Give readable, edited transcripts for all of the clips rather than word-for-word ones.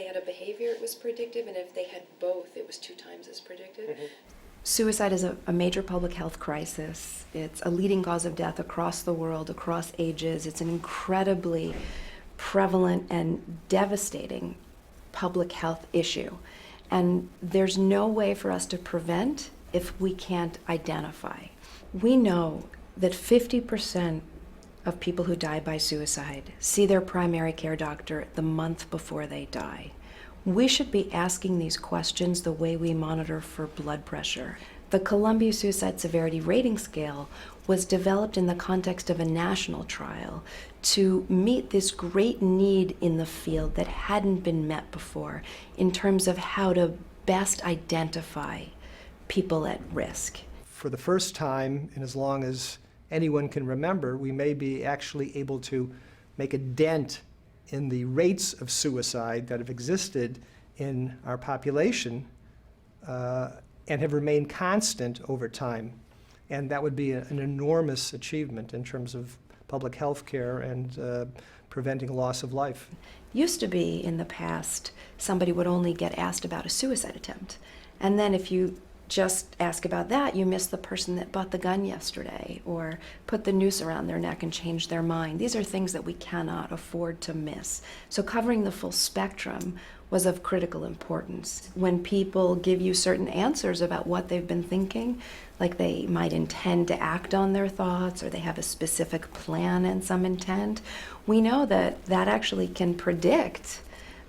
had a behavior, it was predictive, and if they had both, it was 2 times as predictive. Mm-hmm. Suicide is a major public health crisis. It's a leading cause of death across the world, across ages. It's an incredibly prevalent and devastating public health issue. And there's no way for us to prevent if we can't identify. We know that 50% of people who die by suicide see their primary care doctor the month before they die. We should be asking these questions the way we monitor for blood pressure. The Columbia-Suicide Severity Rating Scale was developed in the context of a national trial to meet this great need in the field that hadn't been met before in terms of how to best identify people at risk. For the first time, and as long as anyone can remember, we may be actually able to make a dent in the rates of suicide that have existed in our population and have remained constant over time. And that would be an enormous achievement in terms of public health care and preventing loss of life. Used to be in the past, somebody would only get asked about a suicide attempt. And then if you just ask about that, you miss the person that bought the gun yesterday or put the noose around their neck and changed their mind. These are things that we cannot afford to miss. So covering the full spectrum was of critical importance. When people give you certain answers about what they've been thinking, like they might intend to act on their thoughts or they have a specific plan and some intent, we know that that actually can predict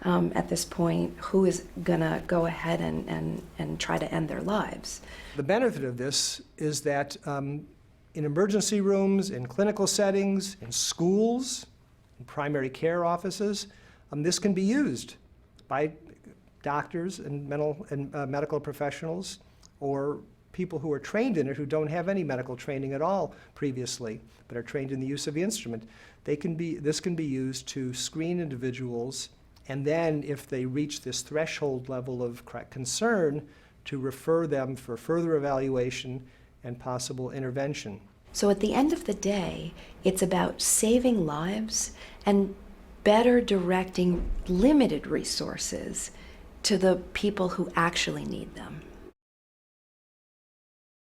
at this point who is going to go ahead and try to end their lives. The benefit of this is that in emergency rooms, in clinical settings, in schools, in primary care offices, this can be used by doctors and medical professionals or people who are trained in it who don't have any medical training at all previously but are trained in the use of the instrument. This can be used to screen individuals, and then if they reach this threshold level of concern, to refer them for further evaluation and possible intervention. So at the end of the day, it's about saving lives and better directing limited resources to the people who actually need them.